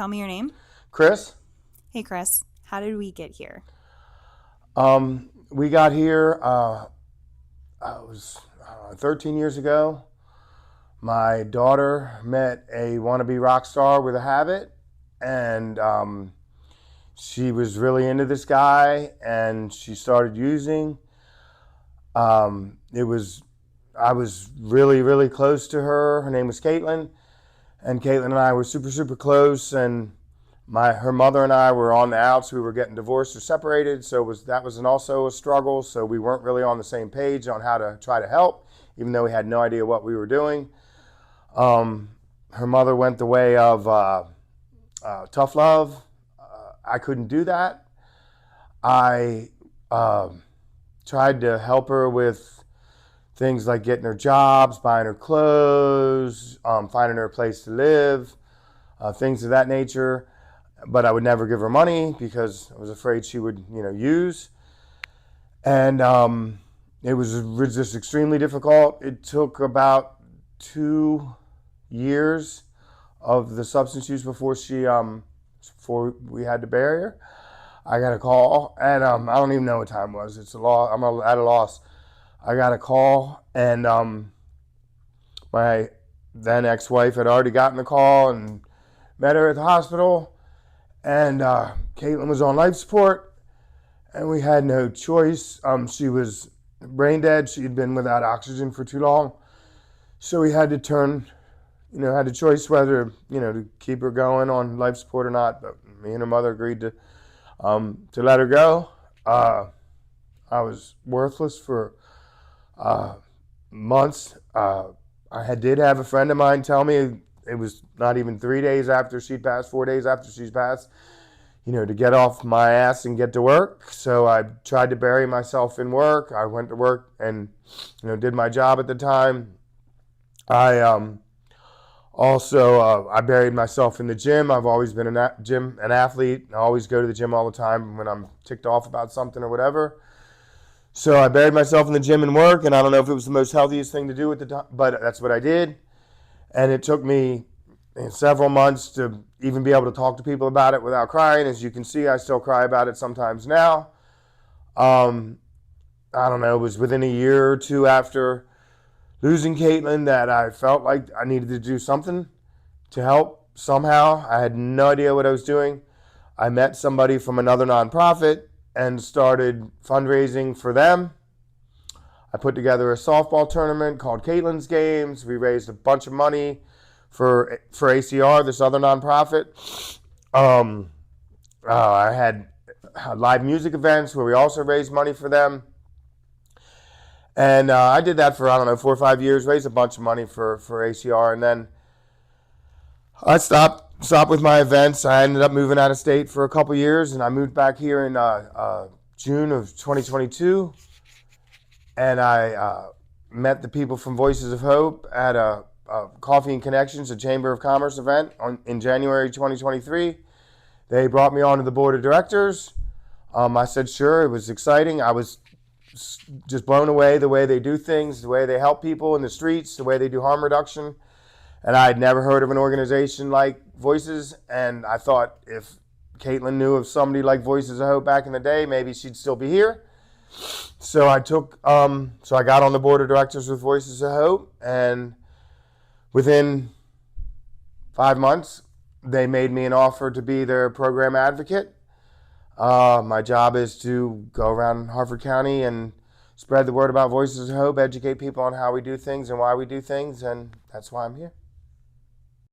Tell me your name. Chris, Hey, Chris. How did we get here? we got here, it was 13 years ago. My daughter met a wannabe rock star with a habit, and she was really into this guy, and she started using. It was I was really, really close to her. Her name was Caitlin, and Caitlin and I were super, super close. And her mother and I were on the outs. We were getting divorced or separated, so that was also a struggle. So we weren't really on the same page on how to try to help, even though we had no idea what we were doing. Her mother went the way of tough love. I couldn't do that. I tried to help her with things like getting her jobs, buying her clothes, finding her a place to live, things of that nature. But I would never give her money because I was afraid she would, use. And it was just extremely difficult. It took about 2 years of the substance use before we had to bury her. I got a call, and I don't even know what time it was. It's a loss. I'm at a loss. I got a call, and my then ex-wife had already gotten the call and met her at the hospital, and Caitlin was on life support, and we had no choice. She was brain dead. She had been without oxygen for too long, so we had to had a choice whether to keep her going on life support or not. But me and her mother agreed to let her go. I was worthless for months. Did have a friend of mine tell me it was not even 3 days after she'd passed, 4 days after she's passed, to get off my ass and get to work. So I tried to bury myself in work. I went to work and, did my job at the time. I buried myself in the gym. I've always been an athlete. I always go to the gym all the time when I'm ticked off about something or whatever. So I buried myself in the gym and work, and I don't know if it was the most healthiest thing to do at the time, but that's what I did. And it took me several months to even be able to talk to people about it without crying. As you can see, I still cry about it sometimes now. I don't know, it was within a year or two after losing Caitlin that I felt like I needed to do something to help somehow. I had no idea what I was doing. I met somebody from another nonprofit and started fundraising for them. I put together a softball tournament called Caitlin's Games. We raised a bunch of money for ACR, this other nonprofit. I had live music events where we also raised money for them. And I did that for, 4 or 5 years, raised a bunch of money for ACR. And then I stopped with my events. I ended up moving out of state for a couple years, and I moved back here in June of 2022. And I met the people from Voices of Hope at a Coffee and Connections, a Chamber of Commerce event in January 2023. They brought me onto the board of directors. I said, sure, it was exciting. I was just blown away the way they do things, the way they help people in the streets, the way they do harm reduction. And I had never heard of an organization like Voices, and I thought if Caitlin knew of somebody like Voices of Hope back in the day, maybe she'd still be here. So I got on the board of directors with Voices of Hope, and within 5 months, they made me an offer to be their program advocate. My job is to go around Harford County and spread the word about Voices of Hope, educate people on how we do things and why we do things, and that's why I'm here.